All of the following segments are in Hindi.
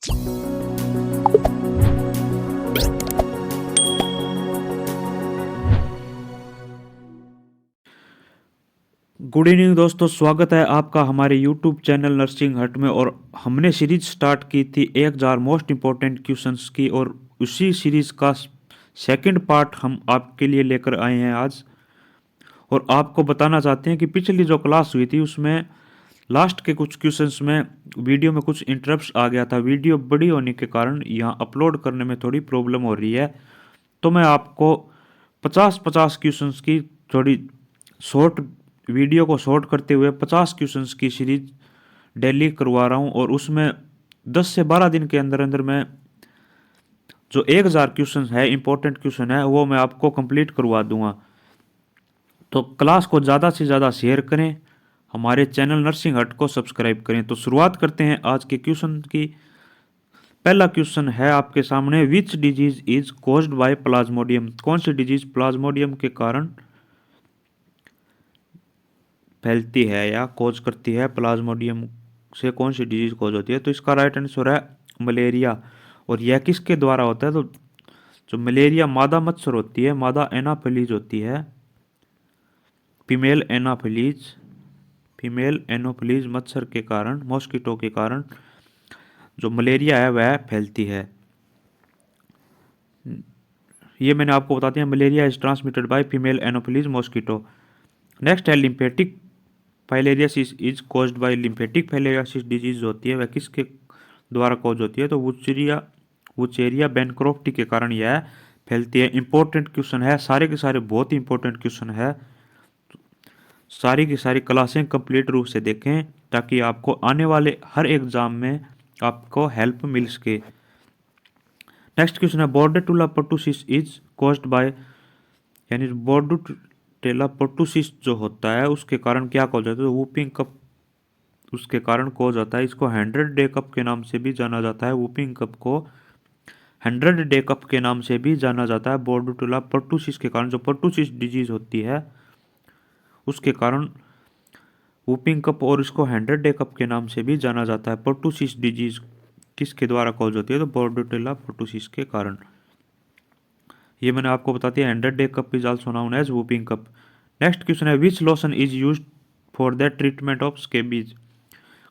गुड इवनिंग दोस्तों, स्वागत है आपका हमारे यूट्यूब चैनल नर्सिंग हट में। और हमने सीरीज स्टार्ट की थी 1000 मोस्ट इम्पोर्टेंट क्वेश्चंस की, और उसी सीरीज का सेकंड पार्ट हम आपके लिए लेकर आए हैं आज। और आपको बताना चाहते हैं कि पिछली जो क्लास हुई थी उसमें लास्ट के कुछ क्वेश्चंस में वीडियो में कुछ इंटरप्ट्स आ गया था। वीडियो बड़ी होने के कारण यहाँ अपलोड करने में थोड़ी प्रॉब्लम हो रही है। तो मैं आपको 50-50 क्वेश्चंस की थोड़ी शॉर्ट वीडियो को शॉर्ट करते हुए 50 क्वेश्चंस की सीरीज डेली करवा रहा हूँ। और उसमें 10 से 12 दिन के अंदर अंदर मैं जो 1000 क्वेश्चन है, इंपॉर्टेंट क्वेश्चन है, वो मैं आपको कंप्लीट करवा दूंगा। तो क्लास को ज़्यादा से ज़्यादा शेयर करें, हमारे चैनल नर्सिंग हट को सब्सक्राइब करें। तो शुरुआत करते हैं आज के क्वेश्चन की। पहला क्वेश्चन है आपके सामने, which disease is caused bye Plasmodium. कौन सी डिजीज प्लाज्मोडियम के कारण फैलती है या कॉज करती है। प्लाज्मोडियम से कौन सी डिजीज कॉज होती है? तो इसका राइट आंसर है मलेरिया। और यह किसके द्वारा होता है? तो जो मलेरिया मादा मच्छर होती है, मादा एनाफिलीज होती है, फीमेल एनाफिलीज, फीमेल एनोफिलीज मच्छर के कारण, मॉस्किटो के कारण जो मलेरिया है वह फैलती है। ये मैंने आपको बता दिया, malaria is transmitted by female anopheles mosquito. Next है lymphatic filariasis is caused by lymphatic filariasis disease होती है, वह किसके द्वारा कॉज होती है? तो वुचेरिया बेनक्रोफ्टी के कारण यह फैलती है। इंपॉर्टेंट क्वेश्चन है, सारे के सारे बहुत ही इंपॉर्टेंट क्वेश्चन है। सारी की सारी क्लासें कंप्लीट रूप से देखें ताकि आपको आने वाले हर एग्जाम में आपको हेल्प मिल सके। नेक्स्ट क्वेश्चन है, बॉर्डेटुला पर्टुसिस इज कॉज्ड बाय, यानी बॉर्डेटुला पर्टुसिस जो होता है उसके कारण क्या कॉज होता है? तो वूपिंग कप उसके कारण कॉज होता है। इसको 100 डे कप के नाम से भी जाना जाता है। वूपिंग कप को 100 डे कप के नाम से भी जाना जाता है। बॉर्डेटुला पर्टुसिस के कारण, जो पर्टुसिस डिजीज होती है उसके कारण वूपिंग कप, और इसको 100 डे कप के नाम से भी जाना जाता है। पर्टुसिस डिजीज किसके द्वारा कॉज होती है? तो बॉर्डेटुला पर्टुसिस के कारण। ये मैंने आपको बता दिया, 100 day cough is also known as whooping cough. Next question है, which lotion is used for the treatment of scabies.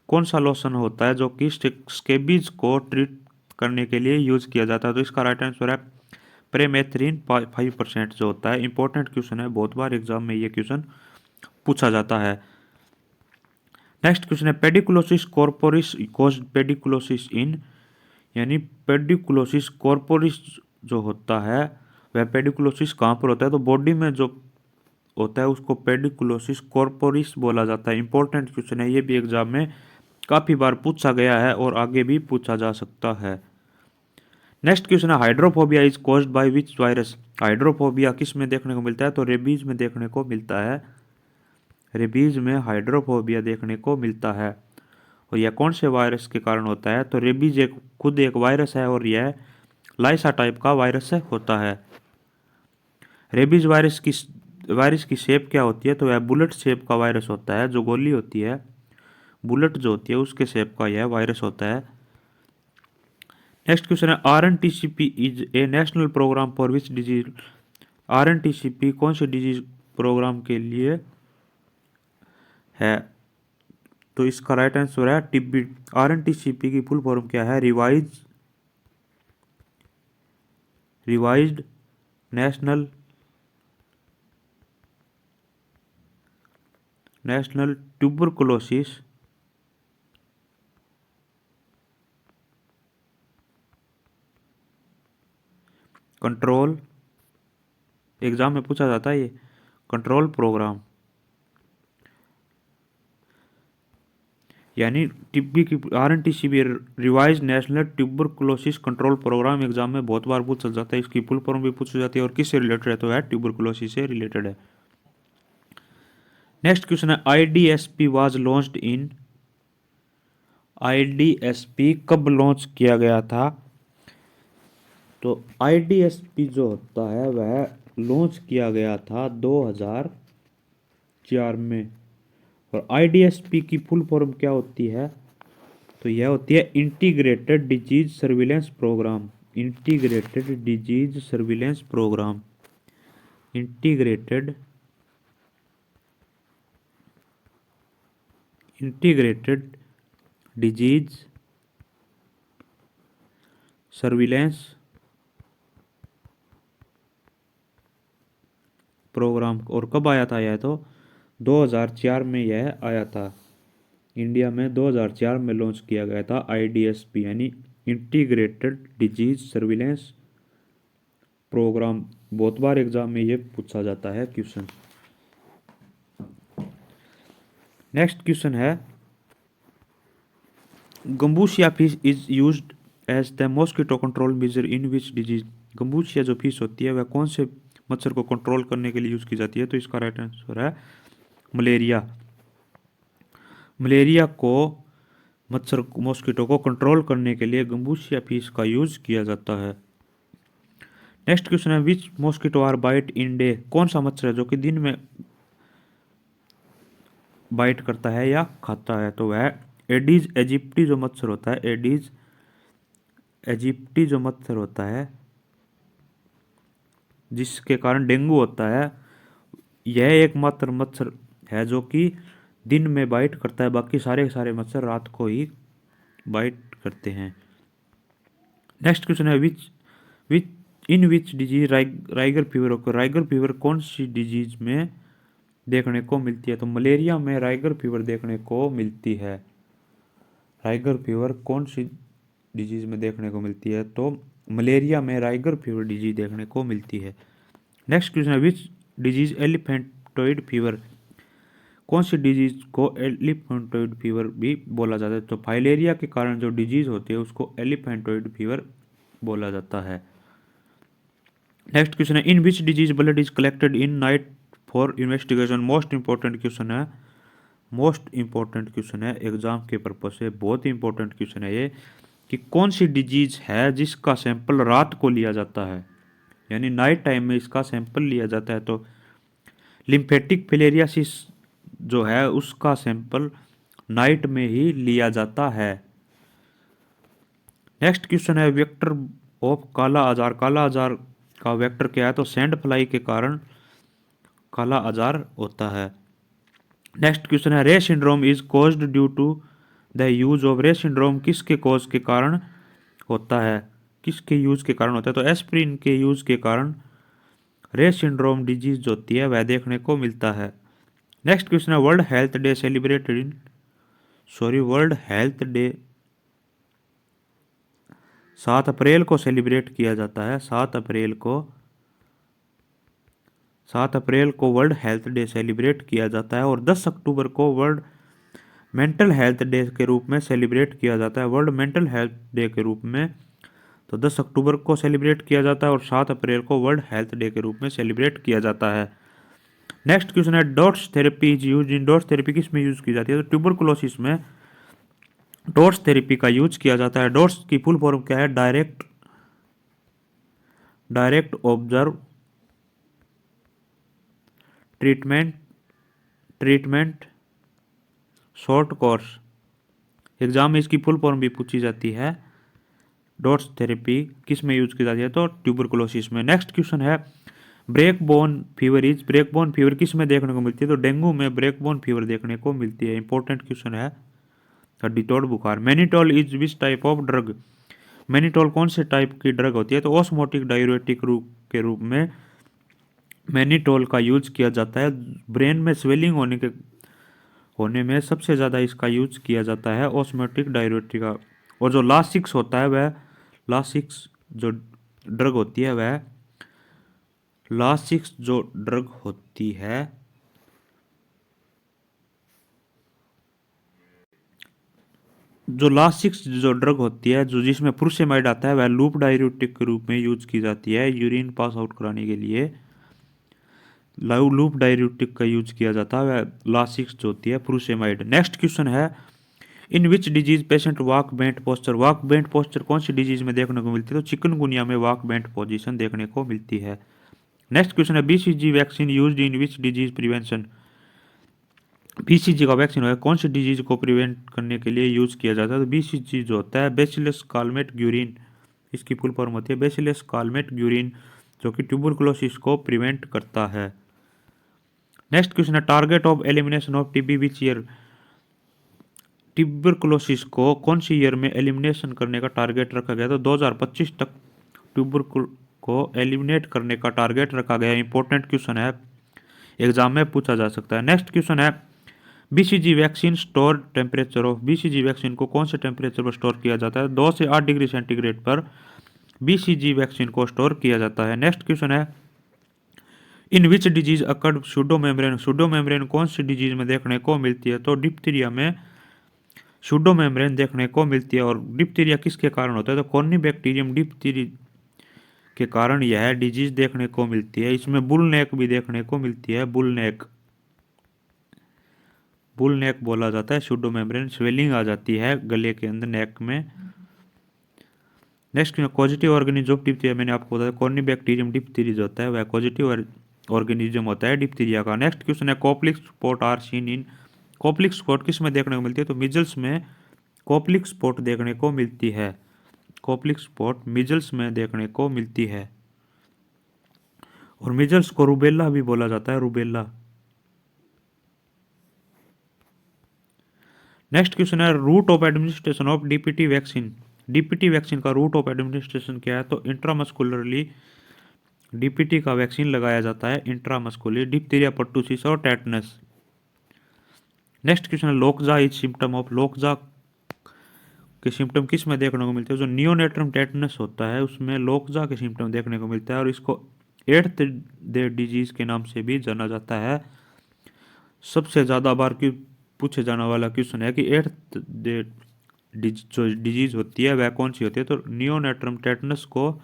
कौन सा लोशन होता है जो कि स्केबीज को ट्रीट करने के लिए यूज किया जाता है? तो इसका राइट आंसर है प्रेमेथ्रिन 5% जो होता है। इंपॉर्टेंट क्वेश्चन है, बहुत बार एग्जाम में ये क्वेश्चन पूछा जाता है। नेक्स्ट क्वेश्चन है, पेडिकुलोसिस कॉर्पोरिस कॉज्ड पेडिकुलोसिस इन, यानी पेडिकुलोसिस कॉर्पोरिस जो होता है वह पेडिकुलोसिस कहाँ पर होता है? तो बॉडी में जो होता है उसको पेडिकुलोसिस कॉर्पोरिस बोला जाता है। इंपॉर्टेंट क्वेश्चन है, ये भी एग्जाम में काफ़ी बार पूछा गया है और आगे भी पूछा जा सकता है। नेक्स्ट क्वेश्चन है, hydrophobia is caused by which virus. Hydrophobia किस में देखने को मिलता है? तो रेबीज में देखने को मिलता है। रेबीज में हाइड्रोफोबिया देखने को मिलता है। और यह कौन से वायरस के कारण होता है? तो रेबीज एक खुद एक वायरस है और यह लाइसा टाइप का वायरस होता है। रेबीज वायरस की शेप क्या होती है? तो यह बुलेट शेप का वायरस होता है। जो गोली होती है, बुलेट जो होती है उसके शेप का यह वायरस होता है। नेक्स्ट क्वेश्चन है, RNTCP is a national programme for which disease. RNTCP कौन से डिजीज प्रोग्राम के लिए है? तो इसका राइट आंसर है टीबी। RNTCP की फुल फॉर्म क्या है? Revised national tuberculosis control, exam में पूछा जाता है ये, कंट्रोल प्रोग्राम। यानी टीबी की RNTCP revise national tuberculosis control programme exam में बहुत बार पूछा जाता है। इसकी फुल फॉर्म भी पूछी जाती है और किससे रिलेटेड है? तो है ट्यूबरकुलोसिस से रिलेटेड है। नेक्स्ट क्वेश्चन है, IDSP was launched in. IDSP कब लॉन्च किया गया था? तो IDSP जो होता है वह लॉन्च किया गया था 2004 में। और IDSP की फुल फॉर्म क्या होती है? तो यह होती है integrated disease surveillance programme. Integrated disease surveillance programme, integrated disease surveillance programme. और कब आया था यह? तो 2004 में यह आया था। इंडिया में 2004 में लॉन्च किया गया था IDSP यानी इंटीग्रेटेड डिजीज सर्विलेंस प्रोग्राम। बहुत बार एग्जाम में ये पूछा जाता है क्वेश्चन। नेक्स्ट क्वेश्चन है, gambusia fish is used as the mosquito control measure in which disease. Gambusia जो फिश होती है वह कौन से मच्छर को कंट्रोल करने के लिए यूज की जाती है? तो इसका राइट आंसर है मलेरिया। मलेरिया को मच्छर मॉस्किटो को कंट्रोल करने के लिए गम्बूसिया फिश का यूज किया जाता है। नेक्स्ट क्वेश्चन है, which mosquito are bite in day. कौन सा मच्छर है जो कि दिन में बाइट करता है या खाता है? तो वह एडीज एजिप्टी जो मच्छर होता है, एडीज एजिप्टी जो मच्छर होता है जिसके कारण डेंगू होता है, यह एकमात्र मच्छर है जो कि दिन में बाइट करता है। बाकी सारे के सारे मच्छर रात को ही बाइट करते हैं। नेक्स्ट क्वेश्चन है, विच विच इन विच डिजीज राइगर फीवर ओकर। राइगर फीवर कौन सी डिजीज में देखने को मिलती है? तो मलेरिया में राइगर फीवर देखने को मिलती है। राइगर फीवर कौन सी डिजीज में देखने को मिलती है? तो मलेरिया में राइगर फीवर डिजीज देखने को मिलती है। नेक्स्ट क्वेश्चन है, विच डिजीज एलिफेंटोइड फीवर। कौन सी डिजीज को एलिफेंटोइड फीवर भी बोला जाता है? तो फाइलेरिया के कारण जो डिजीज होती है उसको एलिफेंटोइड फीवर बोला जाता है। नेक्स्ट क्वेश्चन है, in which disease blood is collected in night for investigation. Most important question है, मोस्ट इंपॉर्टेंट क्वेश्चन है एग्जाम के पर्पज से, बहुत ही इंपॉर्टेंट क्वेश्चन है ये, कि कौन सी डिजीज है जिसका सैंपल रात को लिया जाता है, यानी नाइट टाइम में इसका सैंपल लिया जाता है। तो लिम्फेटिक फिलेरियासिस जो है उसका सैंपल नाइट में ही लिया जाता है। नेक्स्ट क्वेश्चन है, वेक्टर ऑफ काला आजार। काला आजार का वेक्टर क्या है? तो सैंड फ्लाई के कारण काला आजार होता है। नेक्स्ट क्वेश्चन है, Reye syndrome is caused due to the use of. Reye syndrome किसके कॉज के कारण होता है, किसके यूज के कारण होता है? तो एस्प्रिन के यूज के कारण रे सिंड्रोम डिजीज जो होती है वह देखने को मिलता है। नेक्स्ट क्वेश्चन है, world health day celebrated in, world health day 7 अप्रैल को सेलिब्रेट किया जाता है। 7 अप्रैल को वर्ल्ड हेल्थ डे सेलिब्रेट किया जाता है। और 10 अक्टूबर को वर्ल्ड मेंटल हेल्थ डे के रूप में सेलिब्रेट किया जाता है। वर्ल्ड मेंटल हेल्थ डे के रूप में तो 10 अक्टूबर को सेलिब्रेट किया जाता है और 7 अप्रैल को वर्ल्ड हेल्थ डे के रूप में सेलिब्रेट किया जाता है। नेक्स्ट क्वेश्चन है, dots therapy is use in. Dots therapy किस में यूज की जाती है? तो ट्यूबरकुलोसिस में डॉट्स थेरेपी का यूज किया जाता है। डॉट्स की फुल फॉर्म क्या है? Direct observe treatment short course. Exam में इसकी फुल फॉर्म भी पूछी जाती है। डॉट्स थेरेपी किस में यूज की जाती है? तो ट्यूबरकुलोसिस में। नेक्स्ट क्वेश्चन है, break bone fever is. Break bone fever किस में देखने को मिलती है? तो डेंगू में ब्रेक बोन फीवर देखने को मिलती है। इंपॉर्टेंट क्वेश्चन है, हड्डी तोड़ बुखार। Mannitol is which type of drug. Mannitol कौन से टाइप की ड्रग होती है? तो ऑस्मोटिक डायूरेटिक के रूप में मैनिटोल का यूज किया जाता है। ब्रेन में स्वेलिंग होने में सबसे ज़्यादा इसका यूज किया जाता है ऑस्मोटिक डायूरेटिक का। और जो लासिक्स होता है वह लासिक्स जो ड्रग होती है वह लासिक्स जो ड्रग होती है जो लासिक्स जो ड्रग होती है जो जिसमें पुरुषेमाइड आता है वह लूप डायूरेटिक के रूप में यूज की जाती है यूरिन पास आउट कराने के लिए। लूप डायूरेटिक का यूज किया जाता है वह लासिक्स जो होती है पुरुषेमाइड। नेक्स्ट क्वेश्चन है, in which disease patient walk bent posture. Walk bent posture कौन सी डिजीज में देखने को मिलती है? तो चिकनगुनिया में वॉक बेंट पोजीशन देखने को मिलती है। नेक्स्ट क्वेश्चन है, BCG vaccine used in which disease prevention. BCG का वैक्सीन होता है कौन सी डिजीज को प्रिवेंट करने के लिए यूज किया जाता है? तो बीसीजी जो होता है बैसिलस कालमेट ग्यूरिन, इसकी फुल फॉर्म होती है बैसिलस कालमेट ग्यूरिन, जो कि ट्यूबरकुलोसिस को प्रिवेंट करता है। नेक्स्ट क्वेश्चन है target of elimination of TB which year? Tuberculosis को कौन सी ईयर में एलिमिनेशन करने का टारगेट रखा गया? तो 2025 तक ट्यूबरकुल को एलिमिनेट करने का टारगेट रखा गया। इंपॉर्टेंट क्वेश्चन है, एग्जाम में पूछा जा सकता है। नेक्स्ट क्वेश्चन है BCG vaccine store temperature of? BCG vaccine को कौन से टेम्परेचर पर स्टोर किया जाता है? 2 से 8 डिग्री सेंटीग्रेड पर बीसीजी वैक्सीन को स्टोर किया जाता है। नेक्स्ट क्वेश्चन है इन विच डिजीज अकर्ड सूडोमेम्ब्रेन? सूडोमेम्ब्रेन कौन सी डिजीज में देखने को मिलती है? तो डिप्थीरिया में सूडोमेम्ब्रेन देखने को मिलती है। और डिप्थीरिया किसके कारण होता है? तो कॉर्निबैक्टीरियम डिप्थीरी के कारण यह डिजीज देखने को मिलती है। इसमें बुल नेक भी देखने को मिलती है, बुल नेक, बुल नेक बोला जाता है। सूडोमेम्ब्रेन स्वेलिंग आ जाती है गले के अंदर, नेक में। Next positive organism of diphtheria, मैंने आपको बताया कॉर्निबैक्टीरियम डिप्थीरी जो होता है वह पॉजिटिव ऑर्गेनिज्म होता है डिप्थीरिया का। नेक्स्ट क्वेश्चन है Koplik spot are seen in? Koplik spot किस में देखने को मिलती है? तो मिजल्स में कॉप्लिक स्पॉट देखने को मिलती है। कॉप्लिक स्पॉट मिजल्स में देखने को मिलती है। और मिजल्स को रूबेला भी बोला जाता है, रूबेला। नेक्स्ट क्वेश्चन है route of administration of DPT vaccine? DPT vaccine का रूट ऑफ एडमिनिस्ट्रेशन क्या है? तो इंट्रामस्कुलरली डीपीटी का वैक्सीन लगाया जाता है, इंट्रामस्कुलरली, डिप्थीरिया, पर्टुसिस और टेटनस। नेक्स्ट क्वेश्चन है लोकजा इज सिम्टम ऑफ? लोकजा के सिम्टम किस में देखने को मिलते हैं? जो नियोनेट्रम टेटनस होता है उसमें लोकजा के सिम्टम देखने को मिलता है। और इसको एट्थ डे डिजीज के नाम से भी जाना जाता है। सबसे ज़्यादा बार की पूछे जाने वाला क्वेश्चन है कि एट्थ डे जो डिजीज होती है वह कौन सी होती है? तो नियोनेट्रम टेटनस को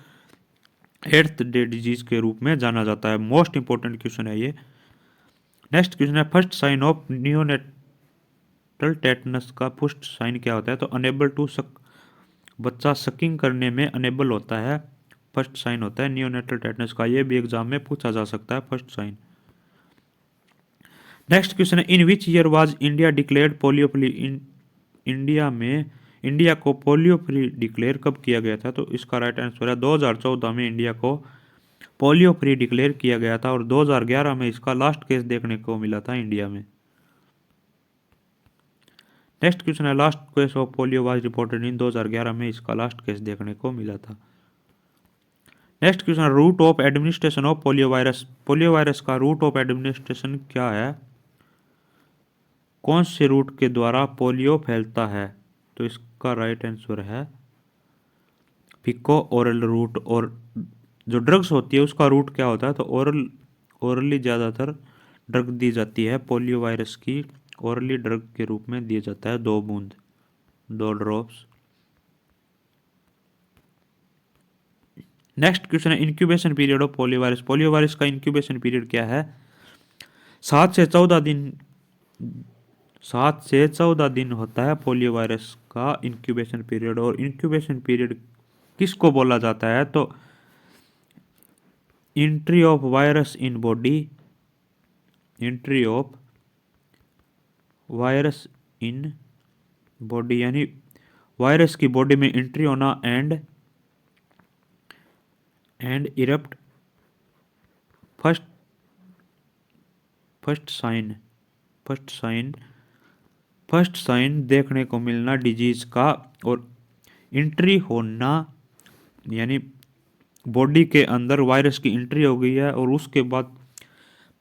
एट्थ डे डिजीज के रूप में जाना जाता है। मोस्ट इंपॉर्टेंट क्वेश्चन है ये। नेक्स्ट क्वेश्चन है first sign of neonatal tetanus का फर्स्ट साइन क्या होता है? तो अनेबल टू सक, बच्चा सकिंग करने में अनेबल होता है, फर्स्ट साइन होता है नियोनेटल टेटनस का। ये भी एग्जाम में पूछा जा सकता है फर्स्ट साइन। नेक्स्ट क्वेश्चन है in which year was India declared polio free? India में इंडिया को पोलियो फ्री डिक्लेयर कब किया गया था? तो इसका राइट आंसर है 2014 में इंडिया को पोलियो फ्री डिक्लेयर किया गया था। और 2011 में इसका लास्ट केस देखने को मिला था इंडिया में। नेक्स्ट क्वेश्चन है last case of polio was reported in? 2011 में इसका लास्ट केस देखने को मिला था। Next question route of administration of polio virus? Polio virus का रूट ऑफ एडमिनिस्ट्रेशन क्या है? कौन से रूट के द्वारा पोलियो फैलता है? तो इसका राइट आंसर है पिको ओरल रूट। और जो ड्रग्स होती है उसका रूट क्या होता है? तो ओरली ज़्यादातर ड्रग दी जाती है पोलियो वायरस की, ओरली ड्रग के रूप में दिया जाता है, 2 बूंद, 2 ड्रॉप्स। नेक्स्ट क्वेश्चन है incubation period of polio virus? Polio virus का इंक्यूबेशन पीरियड क्या है? 7 से 14 दिन, 7 से 14 दिन होता है पोलियो वायरस का इंक्यूबेशन पीरियड। और इंक्यूबेशन पीरियड किसको बोला जाता है? तो entry of virus in body, entry of virus in body, यानी वायरस की बॉडी में एंट्री होना, एंड इरप्ट फर्स्ट साइन देखने को मिलना डिजीज का। और एंट्री होना यानी बॉडी के अंदर वायरस की एंट्री हो गई है और उसके बाद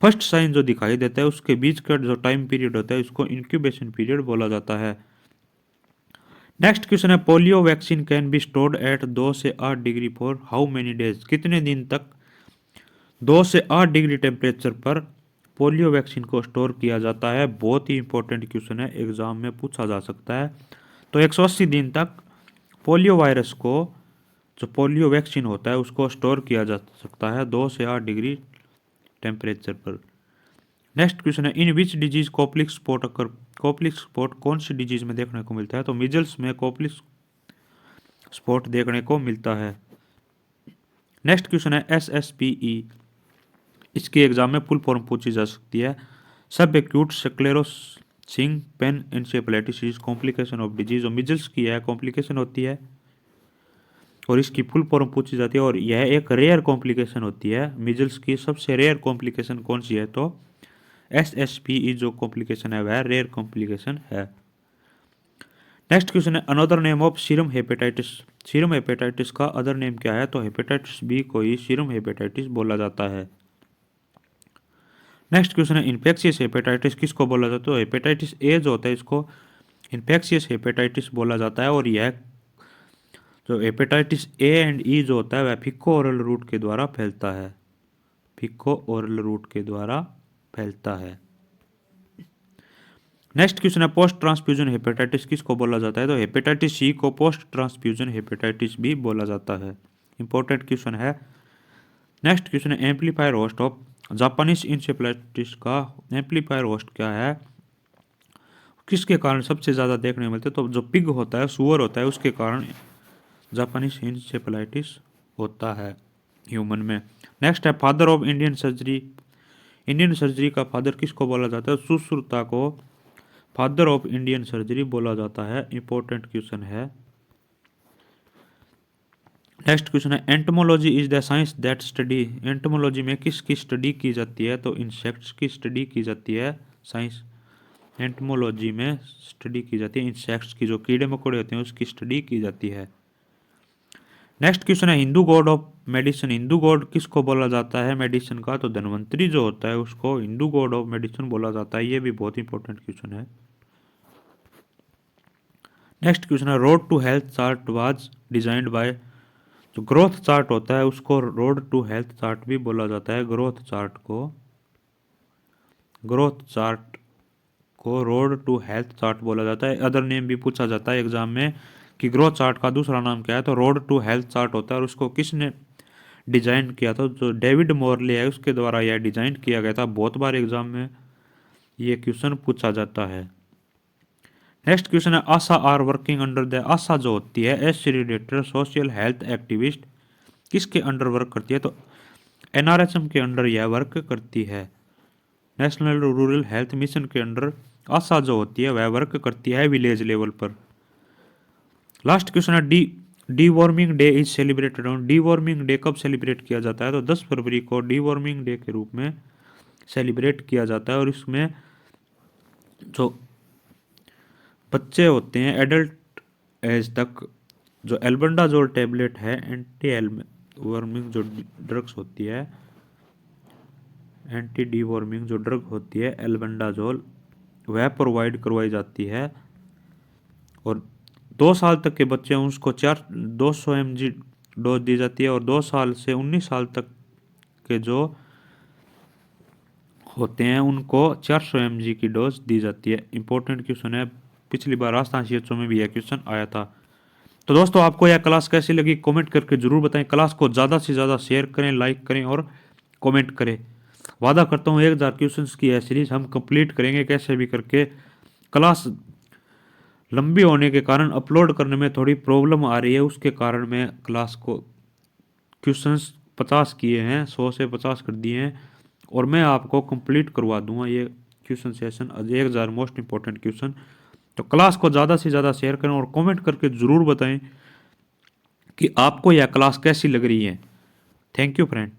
फर्स्ट साइन जो दिखाई देता है उसके बीच का जो टाइम पीरियड होता है उसको इंक्यूबेशन पीरियड बोला जाता है। नेक्स्ट क्वेश्चन है polio vaccine can be stored at 2 से 8 degree for how many days? कितने दिन तक 2 से 8 डिग्री टेम्परेचर पर पोलियो वैक्सीन को स्टोर किया जाता है? बहुत ही इंपॉर्टेंट क्वेश्चन है, एग्जाम में पूछा जा सकता है। तो 180 दिन तक पोलियो वायरस को, जो पोलियो वैक्सीन होता है उसको स्टोर किया जा सकता है 2 से 8 डिग्री टेम्परेचर पर। नेक्स्ट क्वेश्चन है in which disease Koplik spot occur? Koplik spot कौन सी डिजीज में देखने को मिलता है? तो मिजल्स में कॉप्लिक स्पॉट देखने को मिलता है। नेक्स्ट क्वेश्चन है SSPE, इसके एग्जाम में फुल फॉर्म पूछी जा सकती है subacute sclerosing panencephalitis is complication of disease. जो मिजल्स की है कॉम्प्लिकेशन होती है और इसकी फुल फॉर्म पूछी जाती है, और यह एक रेयर कॉम्प्लिकेशन होती है। मिजल्स की सबसे रेयर कॉम्प्लिकेशन कौन सी है, तो SSPE जो कॉम्प्लिकेशन है वह रेयर कॉम्प्लिकेशन है। नेक्स्ट क्वेश्चन है another name of serum hepatitis. Serum hepatitis का अदर नेम क्या है, तो हेपेटाइटिस बी को ही सीरम हेपेटाइटिस बोला जाता है। नेक्स्ट क्वेश्चन है इन्फेक्शियस हेपेटाइटिस किसको बोला जाता है, तो हेपेटाइटिस ए जो होता है इसको इन्फेक्शियस हेपेटाइटिस बोला जाता है, और यह जो हेपेटाइटिस ए एंड ई जो होता है वह फिक्को ओरल रूट के द्वारा फैलता है। फिक्को ओरल रूट के द्वारा फैलता है। नेक्स्ट क्वेश्चन है पोस्ट ट्रांसफ्यूजन हेपेटाइटिस किसको बोला जाता है, तो हेपेटाइटिस सी को पोस्ट ट्रांसफ्यूजन हेपेटाइटिस भी बोला जाता है। इंपॉर्टेंट क्वेश्चन है। नेक्स्ट क्वेश्चन है amplifier host of Japanese encephalitis का एम्पलीफायर होस्ट क्या है, किसके कारण सबसे ज़्यादा देखने को मिलते हैं, तो जो पिग होता है सुअर होता है उसके कारण जापानीज इंसेफेलाइटिस होता है ह्यूमन में। नेक्स्ट है father of Indian surgery. Indian surgery का फादर किसको बोला जाता है, सुश्रुता को फादर ऑफ इंडियन सर्जरी बोला जाता है। इंपॉर्टेंट क्वेश्चन है। नेक्स्ट क्वेश्चन है entomology is the science that study. Entomology में किसकी स्टडी की जाती है, तो इंसेक्ट्स की स्टडी की जाती है। साइंस एंटोमोलॉजी में स्टडी की जाती है इंसेक्ट्स की, जो कीड़े मकोड़े होते हैं उसकी स्टडी की जाती है। नेक्स्ट क्वेश्चन है Hindu God of medicine. Hindu God किसको बोला जाता है मेडिसिन का, तो धन्वंतरी जो होता है उसको हिंदू गॉड ऑफ मेडिसिन बोला जाता है। ये भी बहुत इंपॉर्टेंट क्वेश्चन है। नेक्स्ट क्वेश्चन है road to health chart was designed by. जो ग्रोथ चार्ट होता है उसको रोड टू हेल्थ चार्ट भी बोला जाता है। ग्रोथ चार्ट को रोड टू हेल्थ चार्ट बोला जाता है। अदर नेम भी पूछा जाता है एग्जाम में कि ग्रोथ चार्ट का दूसरा नाम क्या है, तो रोड टू हेल्थ चार्ट होता है। और उसको किसने डिजाइन किया था, जो डेविड मॉरले है उसके द्वारा यह डिजाइन किया गया था। बहुत बार एग्जाम में ये क्वेश्चन पूछा जाता है। नेक्स्ट क्वेश्चन है आशा आर वर्किंग अंडर द। आशा जो होती है एसोसिएटेड सोशल हेल्थ एक्टिविस्ट किसके अंडर वर्क करती है, तो NRHM के अंडर यह वर्क करती है। नेशनल रूरल हेल्थ मिशन के अंडर आशा जो होती है वह वर्क करती है विलेज लेवल पर। लास्ट क्वेश्चन है D warming day is celebrated on. D warming day कब सेलिब्रेट किया जाता है, तो 10 फरवरी को डी वार्मिंग डे के रूप में सेलिब्रेट किया जाता है। और इसमें जो बच्चे होते हैं एडल्ट एज तक, जो एल्बेंडाजोल टेबलेट है एंटी वार्मिंग जो ड्रग्स होती है, एंटी डी वार्मिंग जो ड्रग होती है एल्बेंडाजोल वह प्रोवाइड करवाई जाती है। और 2 साल तक के बच्चे हैं उसको 200 mg डोज दी जाती है, और 2 साल से 19 साल तक के जो होते हैं उनको 400 mg की डोज दी जाती है। इंपॉर्टेंट क्वेश्चन है, पिछली बार राजस्थान CHO में भी यह क्वेश्चन आया था। तो दोस्तों आपको यह क्लास कैसी लगी कमेंट करके जरूर बताएं। क्लास को ज़्यादा से ज़्यादा शेयर करें, लाइक करें और कमेंट करें। वादा करता हूँ 1000 क्वेश्चंस की यह सीरीज हम कंप्लीट करेंगे कैसे भी करके। क्लास लंबी होने के कारण अपलोड करने में थोड़ी प्रॉब्लम आ रही है, उसके कारण मैं क्लास को क्वेश्चंस 50 किए हैं, 100 से 50 कर दिए हैं, और मैं आपको कंप्लीट करवा दूंगा ये question session 1000 most important question. तो क्लास को ज़्यादा से ज़्यादा शेयर करें और कमेंट करके ज़रूर बताएं कि आपको यह क्लास कैसी लग रही है। Thank you friend.